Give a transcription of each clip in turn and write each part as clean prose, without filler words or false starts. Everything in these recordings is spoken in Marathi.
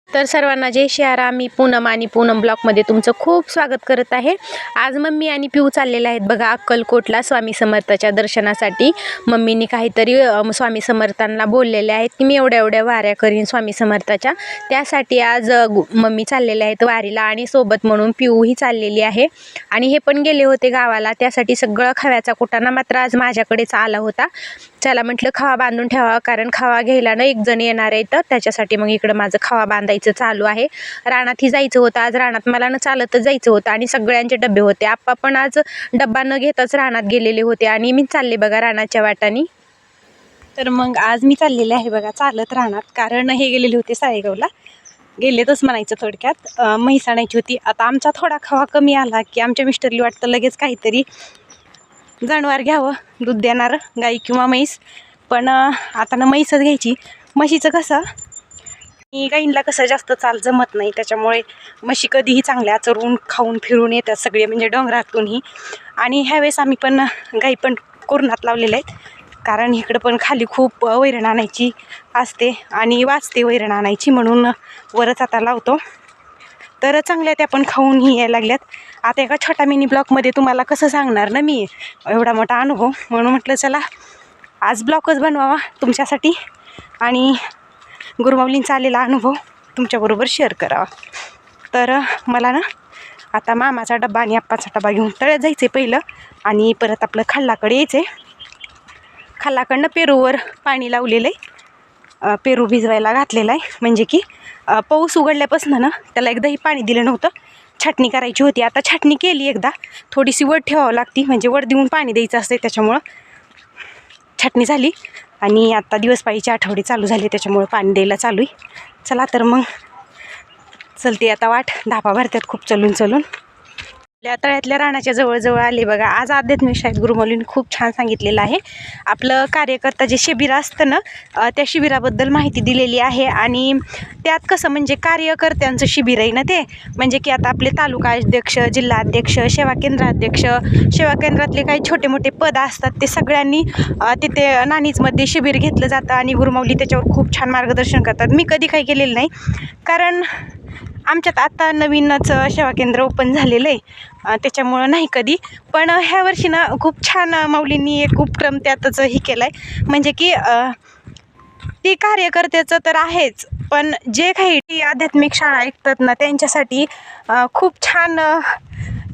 तर सर्वांना जय सियाराम. मी पूनम आणि पूनम ब्लॉगमध्ये तुमचं खूप स्वागत करत आहे. आज मम्मी आणि पिऊ चाललेले आहेत बघा अक्कलकोटला स्वामी समर्थाच्या दर्शनासाठी. मम्मीनी काहीतरी स्वामी समर्थांना बोललेले आहेत की मी एवढ्या एवढ्या वाऱ्या करीन स्वामी समर्थाच्या. त्यासाठी आज मम्मी चाललेले आहेत वारीला आणि सोबत म्हणून पिऊही चाललेली आहे. आणि हे पण गेले होते गावाला, त्यासाठी सगळं खव्याचा कुटाणा मात्र आज माझ्याकडेच आला होता. चला म्हटलं खवा बांधून ठेवा, कारण खवा घ्यायला ना एक जण येणार आहे, तर त्याच्यासाठी मग इकडं माझं खवा बांधायचं चालू आहे. रानातही जायचं होतं आज, रानात मला न चालतच जायचं होतं आणि सगळ्यांचे डबे होते. आप्पा पण आज डब्बा न घेताच रानात गेलेले होते आणि मी चालले बघा रानाच्या वाटाने. तर मग आज मी चाललेले आहे बघा चालत रानात, कारण हे गेलेले होते साळेगावला, गेलेतच म्हणायचं थोडक्यात. म्हैस आणायची होती. आता आमचा थोडा खवा कमी आला की आमच्या मिस्टरली वाटतं लगेच काहीतरी जनावर घ्यावं, दूध देणार गाई किंवा म्हैस. पण आता ना म्हैसच घ्यायची. म्हशीचं कसं गाईंना कसं जास्त चाल जमत नाही, त्याच्यामुळे म्हशी कधीही चांगल्या चरून खाऊन फिरून येतात सगळे, म्हणजे डोंगरातूनही. आणि ह्यावेळेस आम्ही पण गाई पण कोरणात लावलेले आहेत, कारण इकडं पण खाली खूप वैरण आणायची असते आणि वाचते वैरण आणायची, म्हणून वरच आता लावतो. तर चांगल्या त्या पण खाऊनही यायला लागल्यात. आता एका छोटा मिनी ब्लॉगमध्ये तुम्हाला कसं सांगणार ना मी एवढा मोठा अनुभव, म्हणून म्हटलं चला आज ब्लॉगच बनवावा तुमच्यासाठी आणि गुरुमाऊलींचा आलेला अनुभव तुमच्याबरोबर शेअर करावा. तर मला ना आता मामाचा डबा आणि आप्पाचा डबा घेऊन तळ्यात जायचं आहे पहिलं, आणि परत आपलं खाल्लाकडे यायचं आहे. खाल्लाकडनं पेरूवर पाणी लावलेलं आहे, पेरू भिजवायला घातलेला आहे. म्हणजे की पाऊस उघडल्यापासून ना त्याला एकदाही पाणी दिलं नव्हतं. छाटणी करायची होती, आता छाटणी केली एकदा. थोडीशी वड ठेवावं लागते, म्हणजे वड देऊन पाणी द्यायचं असते, त्याच्यामुळं छाटणी झाली. आणि आता दिवसपाळीचे आठवडे चालू झाले, त्याच्यामुळं पाणी द्यायला चालू आहे. चला तर मग चलते आता वाट. धापा भरतात खूप चलून चलून. आपल्या तळ्यातल्या रानाच्या जवळजवळ आले बघा. आज आध्यात्मिक शाळेत गुरुमाऊलींनी खूप छान सांगितलेलं आहे. आपलं कार्यकर्ता जे शिबिर असतं ना, त्या शिबिराबद्दल माहिती दिलेली आहे. आणि त्यात कसं म्हणजे कार्यकर्त्यांचं शिबिर आहे ना ते, म्हणजे की आता आपले तालुका अध्यक्ष, जिल्हा अध्यक्ष, सेवा केंद्राध्यक्ष, सेवा केंद्रातले काही छोटे मोठे पद असतात, ते सगळ्यांनी तिथे नानीजमध्ये शिबिर घेतलं जातं आणि गुरुमाऊली त्याच्यावर खूप छान मार्गदर्शन करतात. मी कधी काही केलेलं नाही, कारण आमच्यात आता नवीनच सेवा केंद्र ओपन झालेलं आहे, त्याच्यामुळं नाही कधी. पण ह्या वर्षी ना खूप छान माऊलींनी एक उपक्रम त्यातच हे केला आहे. म्हणजे की ती कार्यकर्त्याचं तर आहेच, पण जे काही आध्यात्मिक शाळा ऐकतात ना त्यांच्यासाठी खूप छान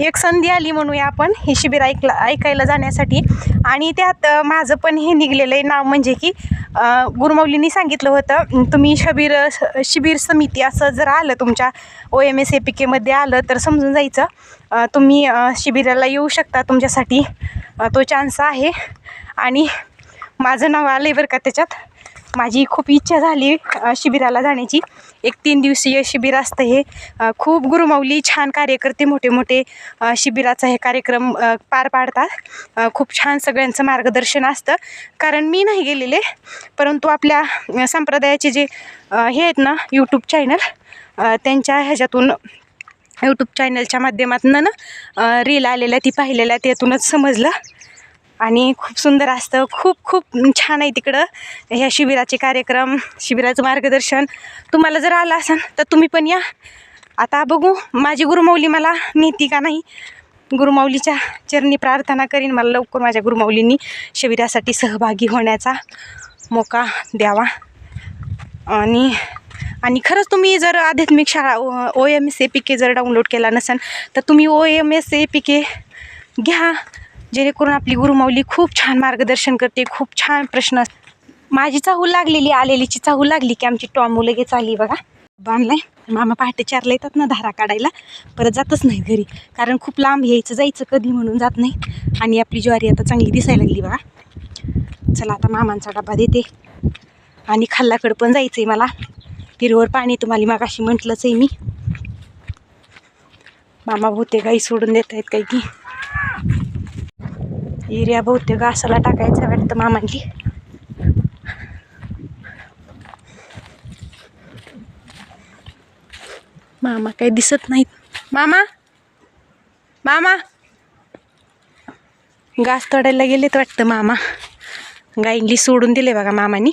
एक संधी आली म्हणूया आपण हे शिबिर ऐकायला जाण्यासाठी. आणि त्यात माझं पण हे निघलेलं आहे नाव, म्हणजे की गुरुमाऊलींनी सांगितलं होतं तुम्ही शिबिर समिती असं जर आलं तुमच्या OMSAPK आलं तर समजून जायचं तुम्ही शिबिराला येऊ शकता, तुमच्यासाठी तो चान्स आहे. आणि माझं नाव आलं आहे बरं का त्याच्यात. माझी खूप इच्छा झाली शिबिराला जाण्याची. एक 3 दिवसीय शिबिर असतं हे. खूप गुरुमाऊली छान कार्यकर्ते मोठे मोठे शिबिराचा हे कार्यक्रम पार पाडतात. खूप छान सगळ्यांचं मार्गदर्शन असतं. कारण मी नाही गेलेले, परंतु आपल्या संप्रदायाचे जे हे आहेत ना यूट्यूब चॅनल, त्यांच्या ह्याच्यातून यूट्यूब चॅनलच्या माध्यमातून ना रील आलेल्या ती पाहिलेल्या, त्यातूनच समजलं. आणि खूप सुंदर असतं, खूप खूप छान आहे तिकडं ह्या शिबिराचे कार्यक्रम, शिबिराचं मार्गदर्शन. तुम्हाला जर आलं असेल तर तुम्ही पण या. आता बघू माझी गुरुमाऊली मला नेती का नाही. गुरुमाऊलीच्या चरणी प्रार्थना करीन मला लवकर माझ्या गुरुमाऊलींनी शिबिरासाठी सहभागी होण्याचा मोका द्यावा. आणि खरंच तुम्ही जर आध्यात्मिक शाळा OMSAPK जर डाउनलोड केला नसेल तर तुम्ही OMSAPK घ्या, जेणेकरून आपली गुरुमाऊली खूप छान मार्गदर्शन करते. खूप छान प्रश्न. माझी चाहूल लागलेली, आलेलीची चाहूल लागली की आमची टॉमू लगेच आली बघा. बांधलाय. मामा पहाटे 4ला येतात ना धारा काढायला, परत जातच नाही घरी, कारण खूप लांब यायचं जायचं कधी म्हणून जात नाही. आणि आपली ज्वारी आता चांगली दिसायला लागली बघा. चला आता मामांचा डबा देते आणि खाल्लाकडं पण जायचं आहे मला. हिरवर पाणी तुम्हाला मागाशी म्हटलंच आहे मी. मामा बहुतेक गाई सोडून देत आहेत काही की एरिया बहुतेक घासाला टाकायचं वाटतं मामांनी. मामा काही दिसत नाहीत. मामा मामा घास तोडायला गेलेत वाटतं मामा. गाईंली सोडून दिले बघा मामानी.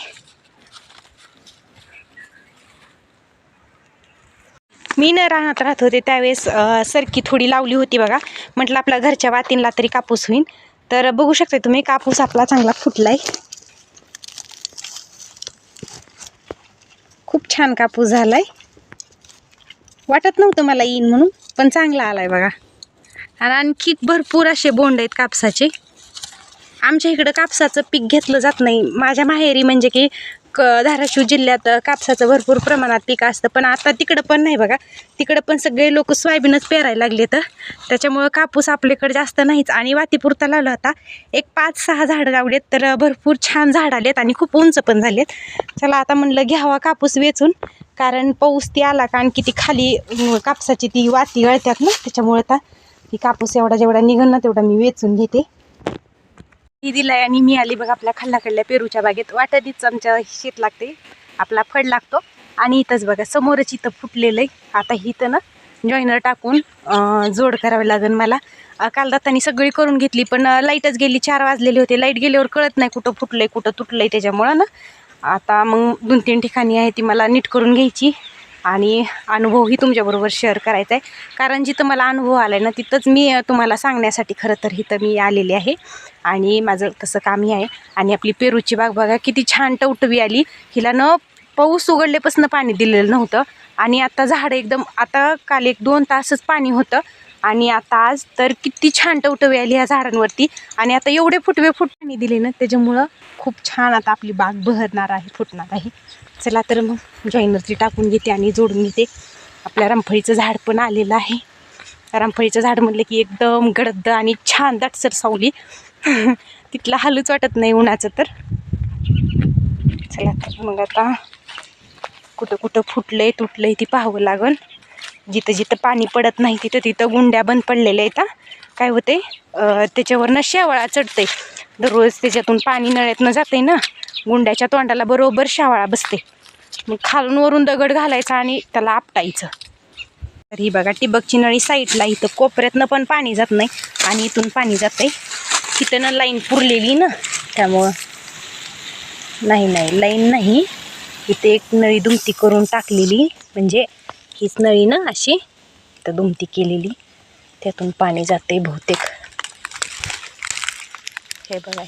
मी न रानात राहत होते त्यावेळेस सरकी थोडी लावली होती बघा. म्हटलं आपल्या घरच्या वातींला तरी कापूस होईल. तर बघू शकता तुम्ही कापूस आपला चांगला फुटलाय. खूप छान कापूस झालाय. वाटत नव्हतं मला येईन म्हणून, पण चांगला आलाय बघा. आणि आणखी भरपूर असे बोंड आहेत कापसाचे. आमच्या इकडं कापसाचं पीक घेतलं जात नाही. माझ्या माहेरी म्हणजे की धाराशिव जिल्ह्यात कापसाचं भरपूर प्रमाणात पीक असतं, पण आता तिकडं पण नाही बघा. तिकडं पण सगळे लोक सोयाबीनच पेरायला लागले. तर त्याच्यामुळं कापूस आपल्याकडे जास्त नाहीच. आणि वातीपुरता लावला होता. एक 5-6 झाडं लावलेत, तर भरपूर छान झाड आलेत आणि खूप उंच पण झालेत. चला आता म्हणलं घ्यावा कापूस वेचून, कारण पाऊस ती आला का आणखी ती खाली कापसाची ती वाती गळतात ना, त्याच्यामुळे आता ती कापूस एवढा जेवढा निघन ना तेवढा मी वेचून घेते. ती दिलाय आणि मी आली बघा आपल्या खाल्लाकडल्या पेरूच्या बागेत. वाटतच आमच्या शेत लागते, आपला फळ लागतो. आणि इथंच बघा समोरच इथं फुटलेलं आहे. आता इथं ना जॉईनर टाकून जोड करावी लागेल मला. काल रात्रीने सगळी करून घेतली, पण लाईटच गेली. 4 वाजलेले होते. लाईट गेल्यावर कळत नाही कुठं फुटलंय कुठं तुटलंय. त्याच्यामुळं ना आता मग 2-3 ठिकाणी आहे ती मला नीट करून घ्यायची. आणि अनुभवही तुमच्याबरोबर शेअर करायचा आहे, कारण जिथं मला अनुभव आला आहे ना तिथंच मी तुम्हाला सांगण्यासाठी खरं तर इथं मी आलेली आहे. आणि माझं तसं कामही आहे. आणि आपली पेरूची बाग बघा किती छान टवटवी आली. हिला न पाऊस उघडल्यापासून पाणी दिलेलं नव्हतं. आणि आता झाड एकदम, आता काल 1-2 तासच पाणी होतं. आणि आता आज तर किती छान टवटवी आली ह्या झाडांवरती. आणि आता एवढे फुटवे पाणी दिले ना, त्याच्यामुळं खूप छान आता आपली बाग बहरणार आहे, फुटणार आहे. चला तर मग जॉईनरची टाकून घेते आणि जोडून घेते. आपल्या रामफळीचं झाड पण आलेलं आहे. रामफळीचं झाड म्हटलं की एकदम गडद आणि छान दाटसर सावली. तिथला हालूच वाटत नाही उन्हाचं. तर चला तर मग आता कुठं कुठं फुटलंय तुटलंय ती पाहावं लागल. जिथं जिथं पाणी पडत नाही तिथं तिथं गुंड्या बंद पडलेल्या आहेत. काय होते त्याच्यावरनं शेवाळा चढते. दररोज त्याच्यातून पाणी नळ्यातनं जाते ना, गुंड्याच्या तोंडाला बरोबर शेवाळा बसते. मग खालून वरून दगड घालायचा आणि त्याला आपटायचं. तर ही बघा ठिबकची नळी साईडला, इथं कोपऱ्यातनं पण पाणी जात नाही आणि इथून पाणी जाते. इथं ना लाईन पुरलेली ना, त्यामुळं नाही लाईन नाही, इथे एक नळी दुमती करून टाकलेली. म्हणजे हीच नळी ना अशी तर दुमती केलेली, त्यातून पाणी जाते बहुतेक. हे बघा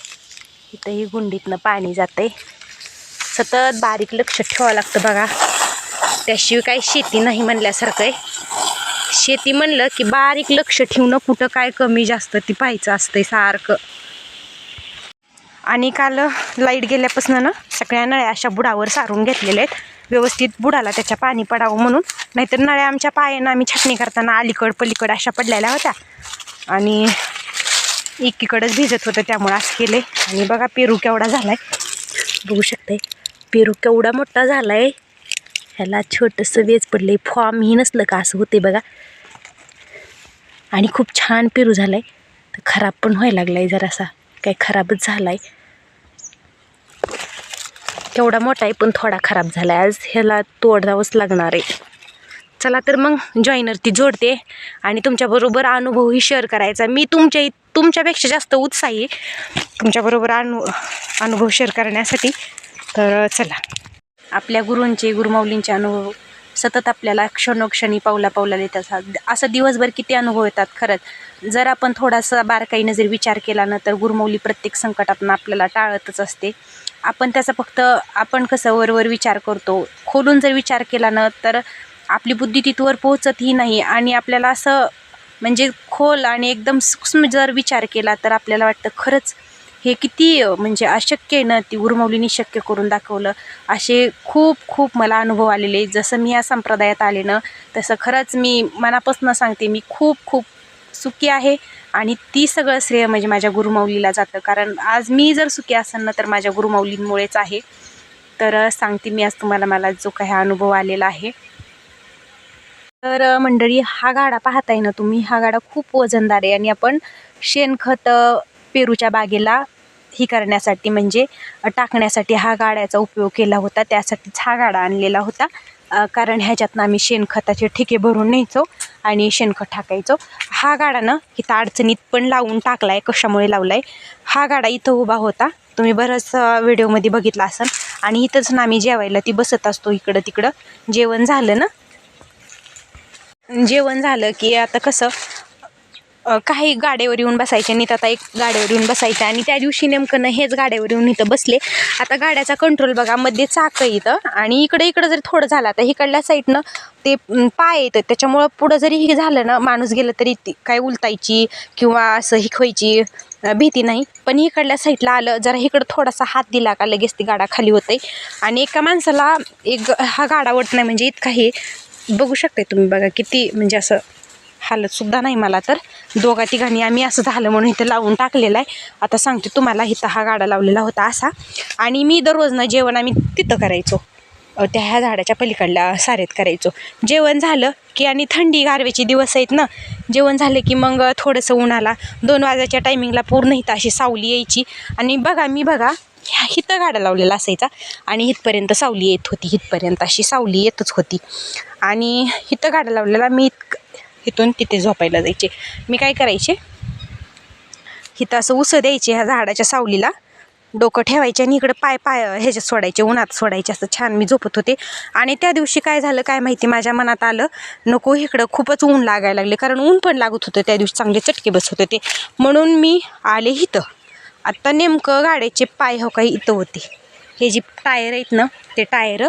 इथंही गुंडीतनं पाणी जाते. सतत बारीक लक्ष ठेवावं लागतं बघा, त्याशिवाय काही शेती नाही म्हणल्यासारखं आहे. शेती म्हणलं की बारीक लक्ष ठेवणं, कुठं काय कमी जास्त ती पाहायचं असतंय सारखं. आणि काल लाईट गेल्यापासून ना सगळ्या नळ्या अशा बुडावर सारून घेतलेल्या आहेत, व्यवस्थित बुडाला त्याच्या पाणी पडावं म्हणून. नाहीतर नळ्या आमच्या पायानं आम्ही छाटणी करताना अलीकड पलीकड अशा पडलेल्या होत्या आणि एकीकडंच भिजत होतं, त्यामुळे असं केले. आणि बघा पेरू केवढा झालाय, बघू शकताय पेरू केवढा मोठा झालाय. ह्याला छोटंसं वेच पडलंय, फॉर्म ही नसलं का असं होते बघा. आणि खूप छान पेरू झालाय. तर खराब पण व्हायला लागलाय जरासा, काही खराबच झालाय. केवढा मोठा आहे पण थोडा खराब झालाय. आज ह्याला तोडावंच लागणार आहे. चला तर मग जॉईनर ती जोडते आणि तुमच्याबरोबर अनुभवही शेअर करायचा. मी तुमच्यापेक्षा जास्त उत्साही तुमच्याबरोबर अनुभव शेअर करण्यासाठी. तर चला, आपल्या गुरूंचे गुरुमाऊलींचे अनुभव सतत आपल्याला क्षणोक्षणी पावला पावलाला येतात. असं दिवसभर किती अनुभव येतात खरंच. जर आपण थोडासा बारकाईनं जर विचार केला ना, तर गुरुमाऊली प्रत्येक संकटातून आपल्याला टाळतच असते. आपण त्याचा फक्त आपण कसं वरवर विचार करतो, खोलून जर विचार केला ना तर आपली बुद्धी तिथवर पोहोचतही नाही. आणि आपल्याला असं म्हणजे खोल आणि एकदम सूक्ष्म जर विचार केला तर आपल्याला वाटतं खरंच हे किती म्हणजे अशक्य आहे ना, ती गुरुमाऊलींनी शक्य करून दाखवलं. असे खूप खूप मला अनुभव आलेले. जसं मी या संप्रदायात आले ना, तसं खरंच मी मनापासून सांगते, मी खूप खूप सुखी आहे. आणि ती सगळं श्रेय म्हणजे माझ्या गुरुमाऊलीला जातं. कारण आज मी जर सुखी असेल ना तर माझ्या गुरुमाऊलींमुळेच आहे. तर सांगते मी आज तुम्हाला मला जो काही अनुभव आलेला आहे. तर मंडळी, हा गाडा पाहताय ना तुम्ही, हा गाडा खूप वजनदार आहे. आणि आपण शेणखत पेरूच्या बागेला ही करण्यासाठी म्हणजे टाकण्यासाठी हा गाड्याचा उपयोग केला होता. त्यासाठीच हा गाडा आणलेला होता. कारण ह्याच्यातनं आम्ही शेणखताचे ठिके भरून न्यायचो आणि शेणखत टाकायचो. हा गाडा ना इथं अडचणीत पण लावून टाकलाय. कशामुळे लावलाय, हा गाडा इथं उभा होता, तुम्ही बरंच व्हिडिओमध्ये बघितला असेल. आणि इथंच ना आम्ही जेवायला ती बसत असतो, इकडं तिकडं जेवण झालं ना जेवण झालं की आता कसं काही गाड्यावर येऊन बसायचे नाहीत, आता एक गाड्यावर येऊन बसायचं. आणि त्या दिवशी नेमकं हेच गाड्यावर येऊन इथं बसले. आता गाड्याचा कंट्रोल बघा, मध्ये चाकं इथं आणि इकडं जरी थोडं झालं, आता इकडल्या साईडनं ते पाय येतं, त्याच्यामुळं पुढं जरी हे झालं ना, माणूस गेलं तरी काय उलटायची किंवा असं हिखवायची भीती नाही. पण इकडल्या साईडला आलं जरा, इकडं थोडासा हात दिला का लगेच ती गाडा खाली होते. आणि एका माणसाला हा गाडा वळत नाही, म्हणजे इतका हे बघू शकते तुम्ही. बघा किती म्हणजे असं हालत सुद्धा नाही मला तर. दोघा तिघांनी आम्ही असं झालं म्हणून इथं लावून टाकलेलं आहे. आता सांगते तुम्हाला, इथं हा गाडा लावलेला होता असा. आणि मी दररोज ना जेवण आम्ही तिथं करायचो, त्या ह्या झाडाच्या पलीकडल्या सारेत करायचो. जेवण झालं की, आणि थंडी गारव्याचे दिवस आहेत ना, जेवण झालं की मग थोडंसं उन्हाला 2 वाजायच्या टायमिंगला पूर्ण इथं अशी सावली यायची. आणि बघा इथं गाडा लावलेला असायचा आणि इथपर्यंत सावली येत होती, इथपर्यंत अशी सावली येतच होती. आणि इथं गाडा लावलेला, मी इथून तिथे झोपायला जायचे. मी काय करायचे, इथं असं उसं द्यायचे ह्या झाडाच्या सावलीला, डोकं ठेवायचे आणि इकडं पाय ह्याच्यात सोडायचे, उन्हात सोडायचे. असं छान मी झोपत होते. आणि त्या दिवशी काय झालं काय माहिती, माझ्या मनात आलं नको इकडं खूपच ऊन लागायला लागले, कारण ऊन पण लागत होतं त्या दिवशी, चांगले चटके बसत होते. म्हणून मी आले इथं. आत्ता नेमकं गाड्याचे पाय हो काही इथं होते, हे जी टायर आहेत ना ते टायर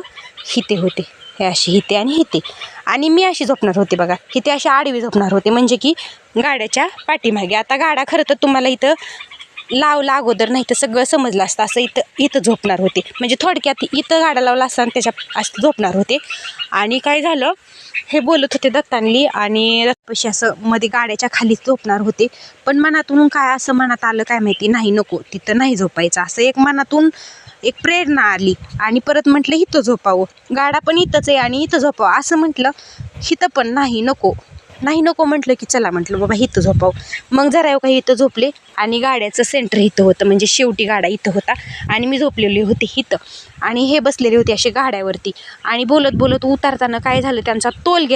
हिते होते, हे अशी हिते आणि हिते. आणि मी अशी झोपणार होते बघा, हिते अशी आडवी झोपणार होते, म्हणजे की गाड्याच्या पाठीमागे. आता गाडा खरं तर तुम्हाला इथं लावला अगोदर, नाही तर सगळं समजलं असतं. असं इथं झोपणार होते, म्हणजे थोडक्यात इथं गाडा लावला असता आणि त्याच्या असं झोपणार होते. आणि काय झालं, हे बोलत होते दत्तांनी, आणि दत्तपाशी असं मध्ये गाड्याच्या खाली झोपणार होते. पण मनातून काय असं मनात आलं काय माहिती, नाही नको तिथं नाही झोपायचं, असं एक मनातून एक प्रेरणा आली. आणि परत म्हटलं इथं झोपावं, गाडा पण इथंच आहे आणि इथं झोपावं. असं म्हटलं इथं पण नाही नको म्हटलं की चला म्हटलं बाबा इथं झोपावं. मग जरा काही इथं झोपले. आणि गाड्याचं सेंटर इथं होतं, म्हणजे शेवटी गाडा इथं होता आणि मी झोपलेली होते इथं. आणि हे बसलेले होते असे गाड्यावरती. आणि बोलत उतरताना काय झालं, त्यांचा तोल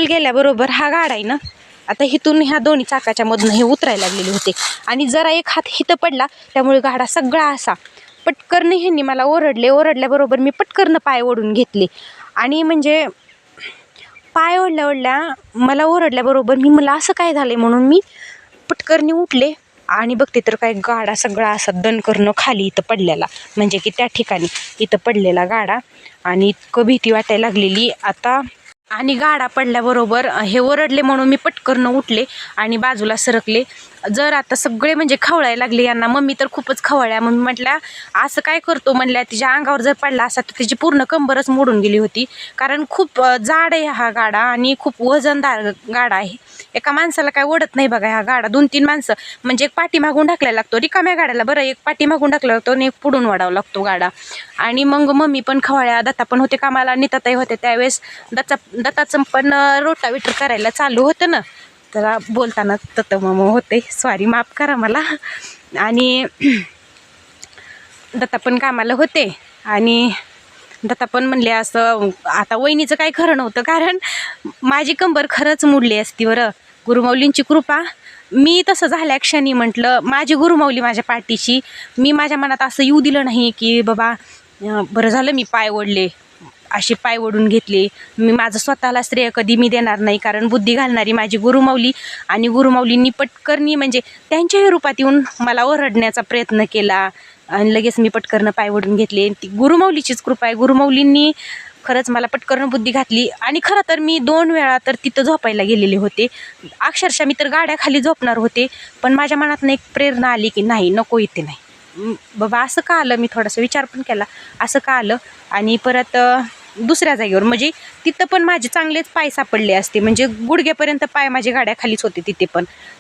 गेल्याबरोबर हा गाडा आहे ना, आता इथून ह्या दोन्ही चाकाच्या मधून हे उतरायला लागलेले होते. आणि जरा एक हात हिथं पडला, त्यामुळे गाडा सगळा असा पटकन ह्यांनी मला ओरडल्याबरोबर मी पटकन पाय ओढून घेतले. आणि म्हणजे पाय ओढल्या मला ओरडल्याबरोबर मला असं काय झालं म्हणून मी पटकरनी उठले. आणि बघते तर काय गाडा सगळा असा दणकरणं खाली इथं पडलेला, म्हणजे की त्या ठिकाणी इथं पडलेला गाडा. आणि इतकं भीती वाटायला लागलेली आता. आणि गाडा पडल्याबरोबर हे ओरडले म्हणून मी पटकन उठले आणि बाजूला सरकले. जर आता सगळे म्हणजे खवळायला लागले यांना, मम्मी तर खूपच खवळल्या. मम्मी म्हटल्या असं काय करतो म्हणल्या, तिच्या अंगावर जर पडला असता तर तिची पूर्ण कंबरच मोडून गेली होती, कारण खूप जाड आहे हा गाडा आणि खूप वजनदार गाडा आहे. एका माणसाला काय ओढत नाही बघा हा गाडा, 2-3 माणसं म्हणजे एक पाठीमागून ढकलायला लागतो, रिकाम्या गाड्याला बरं एक पाठीमागून ढकलायला लागतो आणि एक पुढून वाढावा लागतो गाडा. आणि मग मम्मी पण खवळ्या, दत्ता पण होते कामाला, नीताताई होते त्यावेळेस. दत्ताचं पण रोटावेटर करायला चालू होतं ना, तर बोलताना मामा होते, सॉरी माफ करा मला. आणि दत्ता पण कामाला होते. आणि दत्ता पण म्हणले असं आता वहिनीचं काही खरं नव्हतं, कारण माझी कंबर खरंच मोडली असती बरं, गुरुमाऊलींची कृपा. मी तसं झाल्या क्षणी म्हटलं माझी गुरुमाऊली माझ्या पाठीशी. मी माझ्या मनात असं येऊ दिलं नाही की बाबा बरं झालं मी पाय ओढले, असे पाय ओढून घेतले. मी माझं स्वतःला श्रेय कधी मी देणार नाही, कारण बुद्धी घालणारी माझी गुरुमाऊली. आणि गुरुमाऊलींनी पटकरनी म्हणजे त्यांच्याही रूपात येऊन मला ओरडण्याचा प्रयत्न केला आणि लगेच मी पटकरनं पाय ओढून घेतले. ती गुरुमाऊलीचीच कृपा आहे, गुरुमाऊलींनी खरंच मला पटकरनं बुद्धी घातली. आणि खरं तर मी 2 वेळा तर तिथं झोपायला गेलेले होते, अक्षरशः मी तर गाड्याखाली झोपणार होते. पण माझ्या मनातनं एक प्रेरणा आली की नाही नको इथे नाही बाबा. असं का आलं, मी थोडासा विचार पण केला असं का आलं. आणि परत दुसऱ्या जागेवर म्हणजे तिथं पण माझे चांगलेच पाय सापडले असते, म्हणजे गुडघ्यापर्यंत पाय माझ्या गाड्याखालीच होते.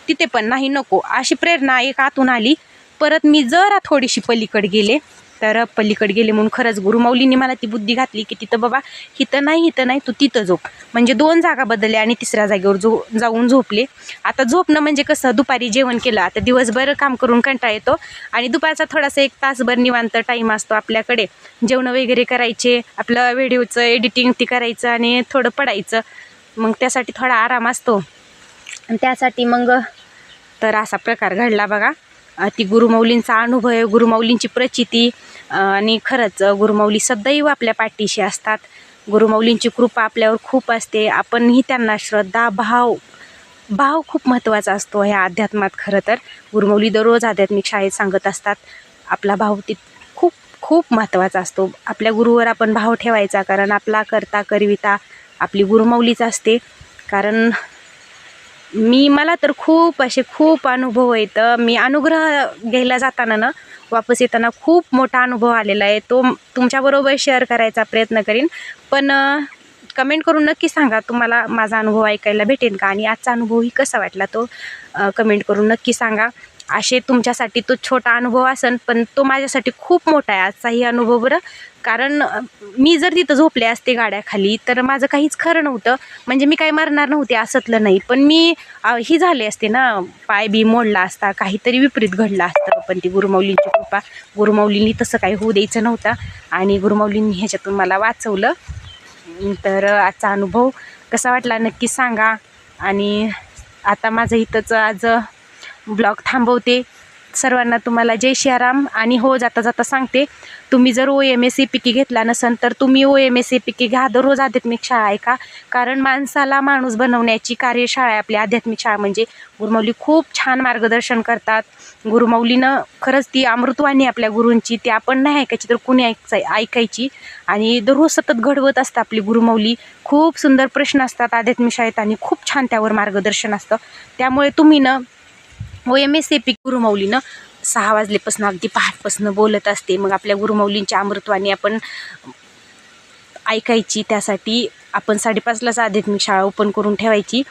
तिथे पण नाही नको अशी प्रेरणा एक आतून आली. परत मी जरा थोडीशी पलीकडे गेले म्हणून खरंच गुरुमाऊलींनी मला ती बुद्धी घातली की तिथं बाबा इथं नाही तू तिथं झोप. म्हणजे 2 जागा बदलल्या आणि 3ऱ्या जागेवर जाऊन झोपले. आता झोपणं म्हणजे कसं, दुपारी जेवण केलं, आता दिवसभर काम करून कंटाळा येतो आणि दुपारचा थोडासा 1 तासभर निवांत टाईम असतो आपल्याकडे. जेवण वगैरे करायचे, आपलं व्हिडिओचं एडिटिंग ती करायचं आणि थोडं पडायचं, मग त्यासाठी थोडा आराम असतो. आणि त्यासाठी मग तर असा प्रकार घडला बघा. ती गुरुमाऊलींचा अनुभव आहे, गुरुमाऊलींची प्रचिती. आणि खरंच गुरुमाऊली सदैव आपल्या पाठीशी असतात. गुरुमाऊलींची कृपा आपल्यावर खूप असते. आपणही त्यांना श्रद्धा, भाव खूप महत्त्वाचा असतो ह्या अध्यात्मात. खरं तर गुरुमाऊली दररोज आध्यात्मिक शाळेत सांगत असतात, आपला भाव खूप खूप महत्त्वाचा असतो. आपल्या गुरुवर आपण भाव ठेवायचा, कारण आपला करता करविता आपली गुरुमाऊलीच असते. कारण मला तर खूप अनुभव येतं. मी अनुग्रह घ्यायला जाताना ना, वापस येताना खूप मोठा अनुभव आलेला आहे. तो तुमच्याबरोबर शेअर करायचा प्रयत्न करीन. पण कमेंट करून नक्की सांगा, तुम्हाला माझा अनुभव ऐकायला भेटेल का, आणि आजचा अनुभवही कसा वाटला तो कमेंट करून नक्की सांगा. असे तुमच्यासाठी तो छोटा अनुभव असेल, पण तो माझ्यासाठी खूप मोठा आहे आजचाही अनुभव बरं. कारण मी जर तिथं झोपले असते गाड्याखाली तर माझं काहीच खरं नव्हतं. म्हणजे मी काही मरणार नव्हते असतलं नाही, पण मी ही झाले असते ना, पाय बी मोडला असता, काहीतरी विपरीत घडलं असतं. पण ती गुरुमाऊलींची कृपा, गुरुमाऊलींनी तसं काही होऊ द्यायचं नव्हतं आणि गुरुमाऊलींनी ह्याच्यातून मला वाचवलं. तर आजचा अनुभव कसा वाटला नक्की सांगा. आणि आता माझं इथंच आज ब्लॉग थांबवते. सर्वांना तुम्हाला जय सियाराम. आणि हो, जाता जाता सांगते, तुम्ही जर OMS APK घेतला नसेल तर तुम्ही OMS APK घ्या. दररोज आध्यात्मिक शाळा ऐका, कारण माणसाला माणूस बनवण्याची कार्यशाळा आहे आपली आध्यात्मिक शाळा. म्हणजे गुरुमाऊली खूप छान मार्गदर्शन करतात. गुरुमाऊलीनं खरंच ती अमृतवाणी आपल्या गुरूंची, ती आपण नाही ऐकायची तर कुणी ऐकायची. आणि दररोज सतत घडवत असतं आपली गुरुमाऊली. खूप सुंदर प्रश्न असतात आध्यात्मिक शाळेत आणि खूप छान त्यावर मार्गदर्शन असतं. त्यामुळे तुम्ही ना OMS APK गुरुमाऊलीनं 6 वाजल्यापासून अगदी पहाटपासून बोलत असते. मग आपल्या गुरुमाऊलींच्या अमृतवाणी आपण ऐकायची. त्यासाठी आपण 5:30लाच आध्यात्मिक शाळा ओपन करून ठेवायची.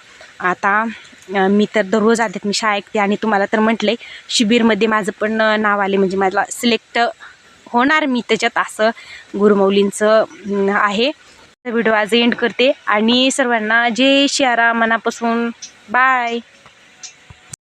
आता मी तर दररोज आध्यात्मिक शाळा ऐकते. आणि तुम्हाला तर म्हटलं आहे, शिबिरमध्ये माझं पण नाव आले, म्हणजे मला सिलेक्ट होणार मी त्याच्यात, असं गुरुमाऊलींचं आहे. व्हिडिओ आज एंड करते आणि सर्वांना जय सियाराम मनापासून. बाय.